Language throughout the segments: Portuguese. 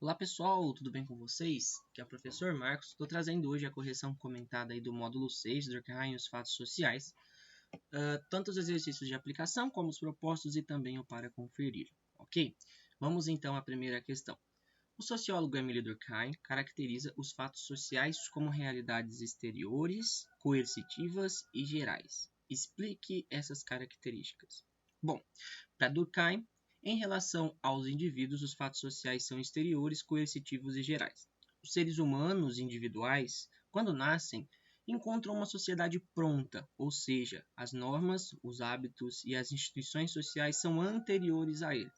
Olá pessoal, tudo bem com vocês? Aqui é o professor Marcos. Estou trazendo hoje a correção comentada aí do módulo 6 do Durkheim e os fatos sociais, tanto os exercícios de aplicação como os propostos e também o para conferir, ok? Vamos então à primeira questão. O sociólogo Emile Durkheim caracteriza os fatos sociais como realidades exteriores, coercitivas e gerais. Explique essas características. Bom, para Durkheim, em relação aos indivíduos, os fatos sociais são exteriores, coercitivos e gerais. Os seres humanos individuais, quando nascem, encontram uma sociedade pronta, ou seja, as normas, os hábitos e as instituições sociais são anteriores a eles.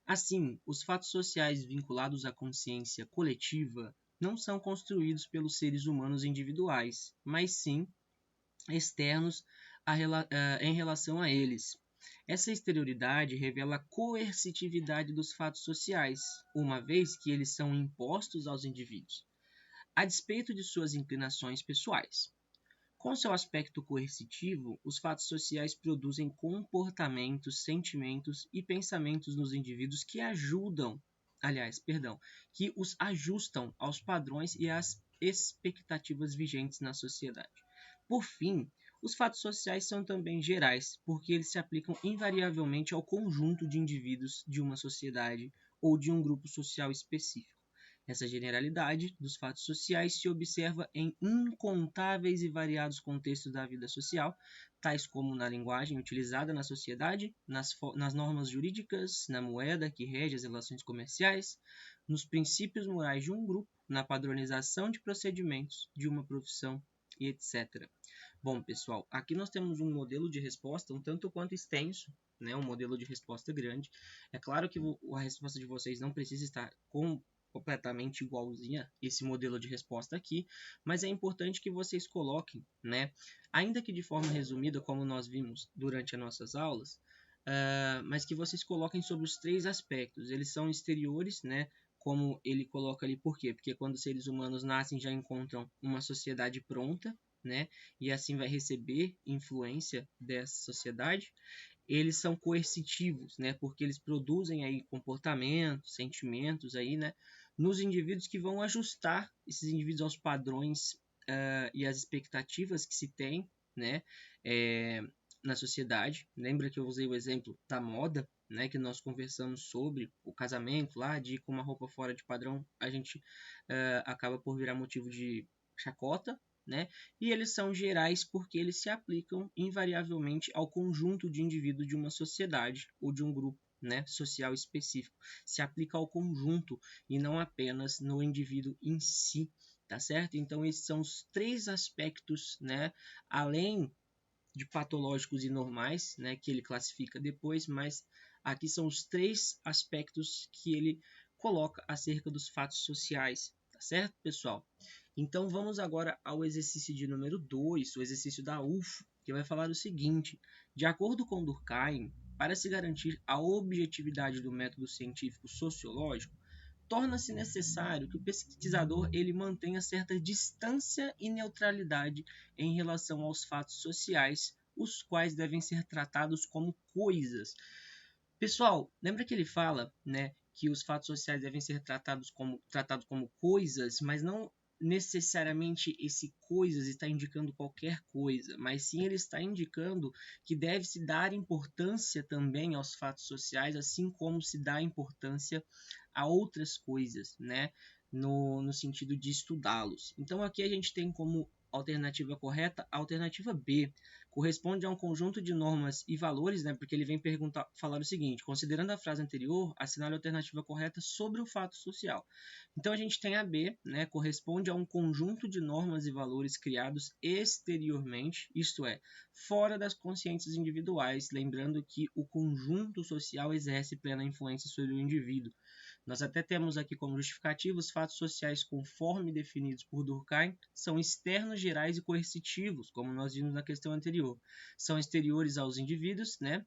Assim, os fatos sociais vinculados à consciência coletiva não são construídos pelos seres humanos individuais, mas sim externos em relação a eles. Essa exterioridade revela a coercitividade dos fatos sociais, uma vez que eles são impostos aos indivíduos, a despeito de suas inclinações pessoais. Com seu aspecto coercitivo, os fatos sociais produzem comportamentos, sentimentos e pensamentos nos indivíduos que os ajustam aos padrões e às expectativas vigentes na sociedade. Por fim, os fatos sociais são também gerais, porque eles se aplicam invariavelmente ao conjunto de indivíduos de uma sociedade ou de um grupo social específico. Essa generalidade dos fatos sociais se observa em incontáveis e variados contextos da vida social, tais como na linguagem utilizada na sociedade, nas normas jurídicas, na moeda que rege as relações comerciais, nos princípios morais de um grupo, na padronização de procedimentos de uma profissão e etc. Bom, pessoal, aqui nós temos um modelo de resposta um tanto quanto extenso, né, um modelo de resposta grande. É claro que a resposta de vocês não precisa estar completamente igualzinha esse modelo de resposta aqui, mas é importante que vocês coloquem, né, ainda que de forma resumida, como nós vimos durante as nossas aulas, mas que vocês coloquem sobre os três aspectos. Eles são exteriores, né, como ele coloca ali, por quê? Porque quando os seres humanos nascem já encontram uma sociedade pronta, né, e assim vai receber influência dessa sociedade. Eles são coercitivos, né, porque eles produzem aí comportamentos, sentimentos aí, né, nos indivíduos que vão ajustar esses indivíduos aos padrões e às expectativas que se tem, né, na sociedade. Lembra que eu usei o exemplo da moda, né, que nós conversamos sobre o casamento lá, de ir com uma roupa fora de padrão, a gente acaba por virar motivo de chacota, né? E eles são gerais porque eles se aplicam invariavelmente ao conjunto de indivíduos de uma sociedade ou de um grupo, né, social específico. Se aplica ao conjunto e não apenas no indivíduo em si, tá certo? Então esses são os três aspectos, né, além de patológicos e normais, né, que ele classifica depois, mas aqui são os três aspectos que ele coloca acerca dos fatos sociais, tá certo, pessoal? Então vamos agora ao exercício de número 2, o exercício da UFO, que vai falar o seguinte: de acordo com Durkheim, para se garantir a objetividade do método científico sociológico, torna-se necessário que o pesquisador ele mantenha certa distância e neutralidade em relação aos fatos sociais, os quais devem ser tratados como coisas. Pessoal, lembra que ele fala, né, que os fatos sociais devem ser tratados como coisas, mas não necessariamente esse coisas está indicando qualquer coisa, mas sim ele está indicando que deve-se dar importância também aos fatos sociais, assim como se dá importância a outras coisas, né? No sentido de estudá-los. Então aqui a gente tem como alternativa correta a alternativa B, corresponde a um conjunto de normas e valores, né? Porque ele vem falar o seguinte: considerando a frase anterior, assinale a alternativa correta sobre o fato social. Então a gente tem a B, né? Corresponde a um conjunto de normas e valores criados exteriormente, isto é, fora das consciências individuais, lembrando que o conjunto social exerce plena influência sobre o indivíduo. Nós até temos aqui como justificativa os fatos sociais conforme definidos por Durkheim são externos, gerais e coercitivos, como nós vimos na questão anterior. São exteriores aos indivíduos, né?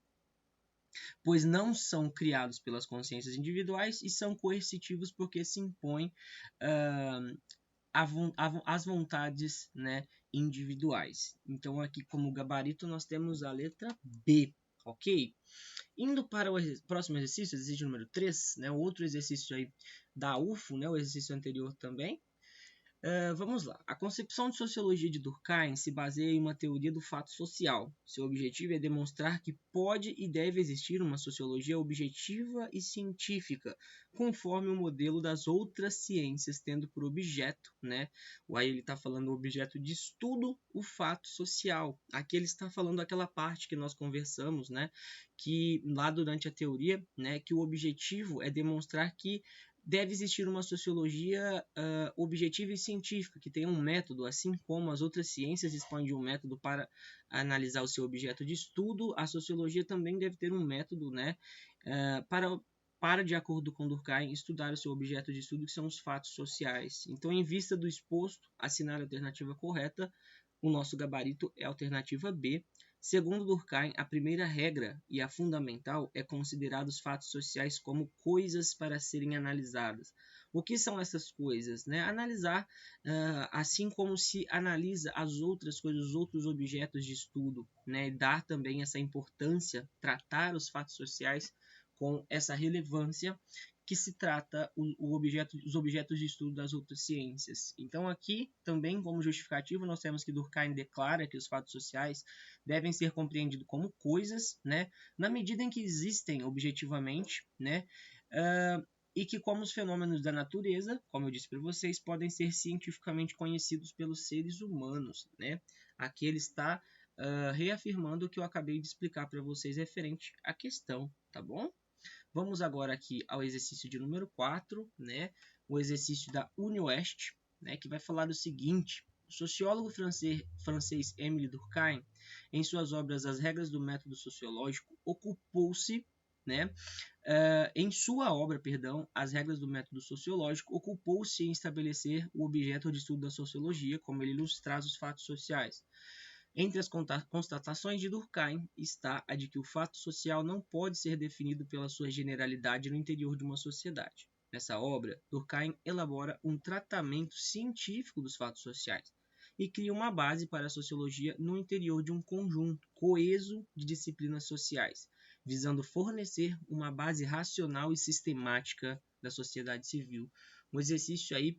Pois não são criados pelas consciências individuais e são coercitivos porque se impõem às vontades, né, individuais. Então aqui como gabarito nós temos a letra B. ok? Indo para o próximo exercício, exercício número 3, né, outro exercício aí da UFO, né, o exercício anterior também. Vamos lá. A concepção de sociologia de Durkheim se baseia em uma teoria do fato social. Seu objetivo é demonstrar que pode e deve existir uma sociologia objetiva e científica, conforme o modelo das outras ciências, tendo por objeto, né? Aí ele está falando objeto de estudo, o fato social. Aqui ele está falando aquela parte que nós conversamos, né? Que lá durante a teoria, né? Que o objetivo é demonstrar que deve existir uma sociologia objetiva e científica, que tenha um método, assim como as outras ciências dispõem de um método para analisar o seu objeto de estudo, a sociologia também deve ter um método, né, para, de acordo com Durkheim, estudar o seu objeto de estudo, que são os fatos sociais. Então, em vista do exposto, assinar a alternativa correta, o nosso gabarito é a alternativa B. Segundo Durkheim, a primeira regra e a fundamental é considerar os fatos sociais como coisas para serem analisadas. O que são essas coisas? Né? Analisar, assim como se analisa as outras coisas, os outros objetos de estudo, né? Dar também essa importância, tratar os fatos sociais com essa relevância que se trata os objetos de estudo das outras ciências. Então, aqui, também como justificativo, nós temos que Durkheim declara que os fatos sociais devem ser compreendidos como coisas, né, na medida em que existem objetivamente, né, e que como os fenômenos da natureza, como eu disse para vocês, podem ser cientificamente conhecidos pelos seres humanos, né. Aqui ele está reafirmando o que eu acabei de explicar para vocês referente à questão, tá bom? Vamos agora aqui ao exercício de número 4, né? O exercício da UniOeste, né? Que vai falar o seguinte: o sociólogo francês Émile Durkheim, em suas obras As Regras do Método Sociológico, ocupou-se, né? Em sua obra, As Regras do Método Sociológico, ocupou-se em estabelecer o objeto de estudo da sociologia, como ele nos traz os fatos sociais. Entre as constatações de Durkheim está a de que o fato social não pode ser definido pela sua generalidade no interior de uma sociedade. Nessa obra, Durkheim elabora um tratamento científico dos fatos sociais e cria uma base para a sociologia no interior de um conjunto coeso de disciplinas sociais, visando fornecer uma base racional e sistemática da sociedade civil. Um exercício aí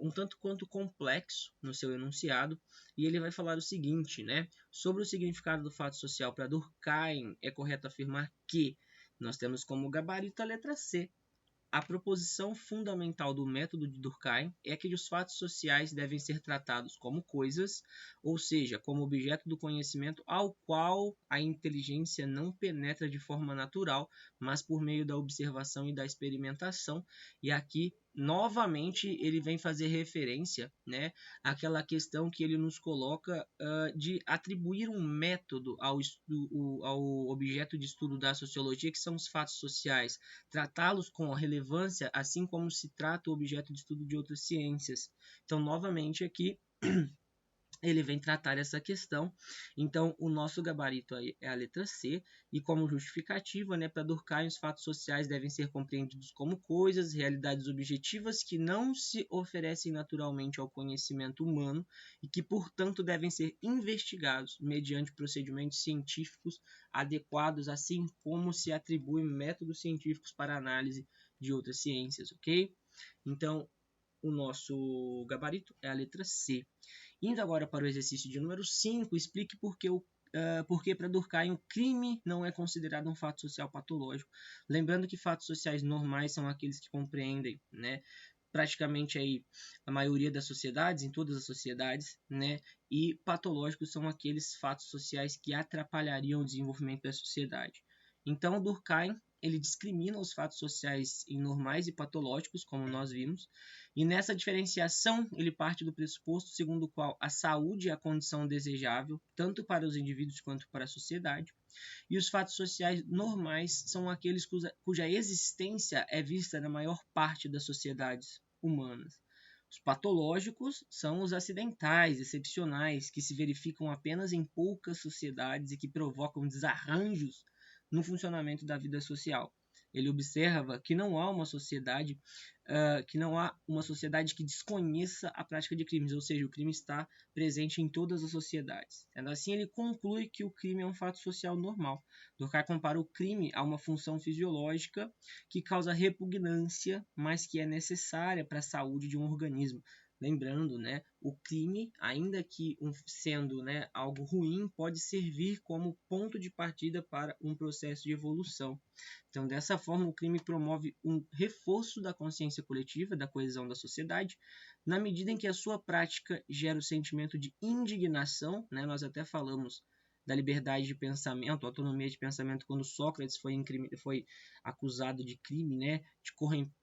um tanto quanto complexo no seu enunciado, e ele vai falar o seguinte, né? Sobre o significado do fato social para Durkheim, é correto afirmar que nós temos como gabarito a letra C. A proposição fundamental do método de Durkheim é que os fatos sociais devem ser tratados como coisas, ou seja, como objeto do conhecimento ao qual a inteligência não penetra de forma natural, mas por meio da observação e da experimentação. E aqui, novamente, ele vem fazer referência, né, àquela questão que ele nos coloca de atribuir um método ao objeto de estudo da sociologia, que são os fatos sociais, tratá-los com relevância, assim como se trata o objeto de estudo de outras ciências. Então, novamente aqui, ele vem tratar essa questão. Então, o nosso gabarito aí é a letra C, e como justificativa, né, para Durkheim, os fatos sociais devem ser compreendidos como coisas, realidades objetivas que não se oferecem naturalmente ao conhecimento humano e que, portanto, devem ser investigados mediante procedimentos científicos adequados, assim como se atribuem métodos científicos para análise de outras ciências, ok? Então, o nosso gabarito é a letra C. Indo agora para o exercício de número 5, explique por que para Durkheim o crime não é considerado um fato social patológico. Lembrando que fatos sociais normais são aqueles que compreendem, né, praticamente aí a maioria das sociedades, em todas as sociedades, né, e patológicos são aqueles fatos sociais que atrapalhariam o desenvolvimento da sociedade. Então, Durkheim ele discrimina os fatos sociais em normais e patológicos, como nós vimos, e nessa diferenciação ele parte do pressuposto segundo o qual a saúde é a condição desejável, tanto para os indivíduos quanto para a sociedade, e os fatos sociais normais são aqueles cuja existência é vista na maior parte das sociedades humanas. Os patológicos são os acidentais, excepcionais, que se verificam apenas em poucas sociedades e que provocam desarranjos no funcionamento da vida social. Ele observa que não há uma sociedade que não há uma sociedade que desconheça a prática de crimes, ou seja, o crime está presente em todas as sociedades. Sendo assim, ele conclui que o crime é um fato social normal. Durkheim compara o crime a uma função fisiológica que causa repugnância, mas que é necessária para a saúde de um organismo. Lembrando, né, o crime, ainda que sendo, né, algo ruim, pode servir como ponto de partida para um processo de evolução. Então, dessa forma, o crime promove um reforço da consciência coletiva, da coesão da sociedade, na medida em que a sua prática gera o sentimento de indignação, né? Nós até falamos da liberdade de pensamento, autonomia de pensamento, quando Sócrates foi acusado de crime, né? De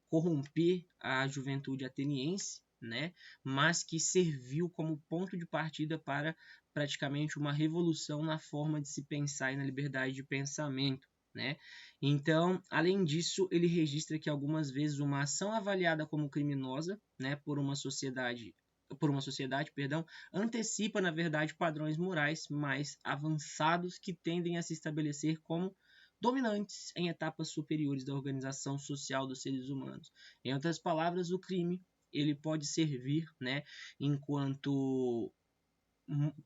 corromper a juventude ateniense, né? Mas que serviu como ponto de partida para praticamente uma revolução na forma de se pensar e na liberdade de pensamento, né? Então, além disso, ele registra que algumas vezes uma ação avaliada como criminosa, né, por uma sociedade, antecipa, na verdade, padrões morais mais avançados que tendem a se estabelecer como dominantes em etapas superiores da organização social dos seres humanos. Em outras palavras, o crime ele pode servir, né, enquanto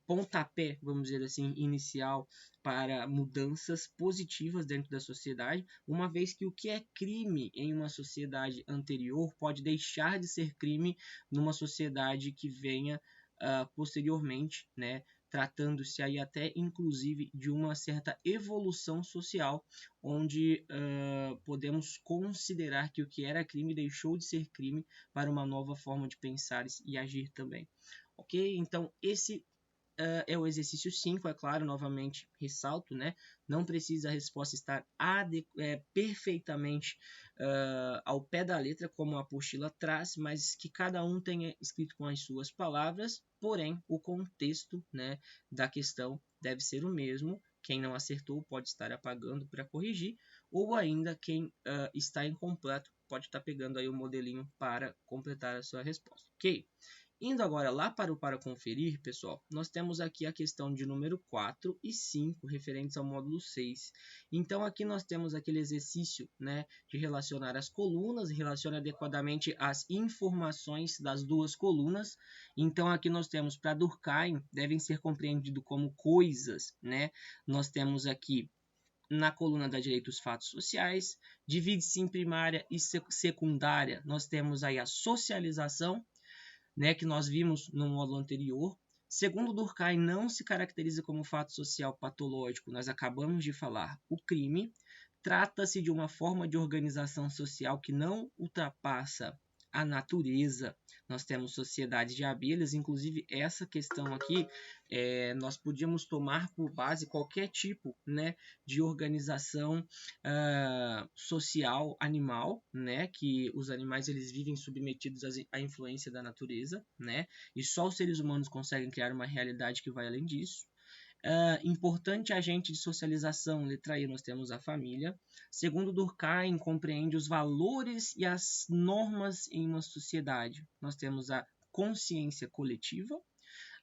pontapé, vamos dizer assim, inicial para mudanças positivas dentro da sociedade, uma vez que o que é crime em uma sociedade anterior pode deixar de ser crime numa sociedade que venha posteriormente, né, tratando-se aí até inclusive de uma certa evolução social, onde podemos considerar que o que era crime deixou de ser crime para uma nova forma de pensar e agir também. Ok? Então, esse é o exercício 5, é claro, novamente ressalto, né? Não precisa a resposta estar perfeitamente ao pé da letra, como a apostila traz, mas que cada um tenha escrito com as suas palavras, porém, o contexto, né, da questão deve ser o mesmo. Quem não acertou pode estar apagando para corrigir, ou ainda quem está incompleto pode estar pegando aí o modelinho para completar a sua resposta, ok? Indo agora lá para conferir, pessoal, nós temos aqui a questão de número 4 e 5, referentes ao módulo 6. Então, aqui nós temos aquele exercício, né, de relacionar as colunas, relaciona adequadamente as informações das duas colunas. Então, aqui nós temos, para Durkheim, devem ser compreendidos como coisas, né? Nós temos aqui na coluna da direita os fatos sociais, divide-se em primária e secundária. Nós temos aí a socialização, né, que nós vimos no módulo anterior. Segundo Durkheim, não se caracteriza como fato social patológico, nós acabamos de falar, o crime. Trata-se de uma forma de organização social que não ultrapassa a natureza. Nós temos sociedades de abelhas, inclusive essa questão aqui, nós podíamos tomar por base qualquer tipo, né, de organização social animal, né, que os animais eles vivem submetidos à influência da natureza, né, e só os seres humanos conseguem criar uma realidade que vai além disso. Importante agente de socialização, letra E, nós temos a família. Segundo Durkheim, compreende os valores e as normas em uma sociedade. Nós temos a consciência coletiva.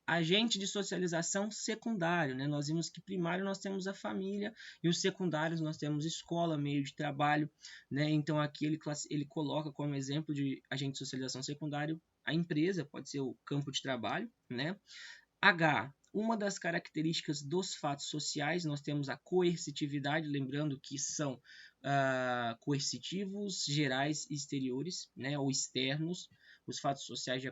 Agente de socialização secundário, né? Nós vimos que primário nós temos a família e os secundários nós temos escola, meio de trabalho, né? Então aqui ele coloca como exemplo de agente de socialização secundário a empresa, pode ser o campo de trabalho, né? H. Uma das características dos fatos sociais, nós temos a coercitividade, lembrando que são coercitivos, gerais e exteriores, né, ou externos, os fatos sociais de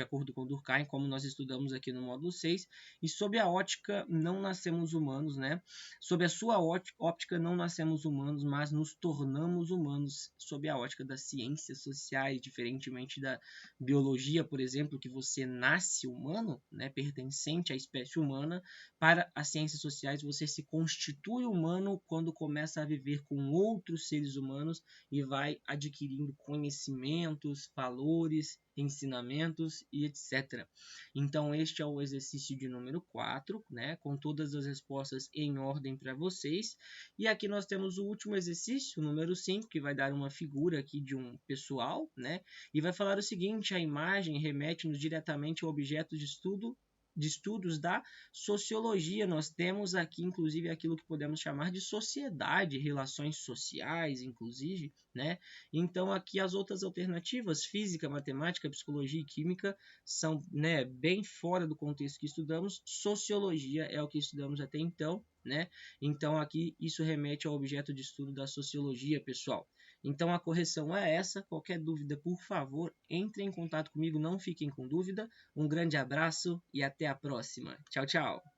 acordo com Durkheim, como nós estudamos aqui no módulo 6, e sob a ótica não nascemos humanos, né? Sob a sua óptica não nascemos humanos, mas nos tornamos humanos sob a ótica das ciências sociais, diferentemente da biologia, por exemplo, que você nasce humano, né, pertencente à espécie humana. Para as ciências sociais, você se constitui humano quando começa a viver com outros seres humanos e vai adquirindo conhecimentos, valores, ensinamentos e etc. Então, este é o exercício de número 4, né, com todas as respostas em ordem para vocês. E aqui nós temos o último exercício, número 5, que vai dar uma figura aqui de um pessoal, né, e vai falar o seguinte: a imagem remete-nos diretamente ao objeto de estudo de estudos da sociologia. Nós temos aqui, inclusive, aquilo que podemos chamar de sociedade, relações sociais, inclusive, né? Então, aqui as outras alternativas, física, matemática, psicologia e química, são, né, bem fora do contexto que estudamos. Sociologia é o que estudamos até então, né? Então, aqui isso remete ao objeto de estudo da sociologia, pessoal. Então, a correção é essa. Qualquer dúvida, por favor, entre em contato comigo, não fiquem com dúvida. Um grande abraço e até a próxima. Tchau, tchau.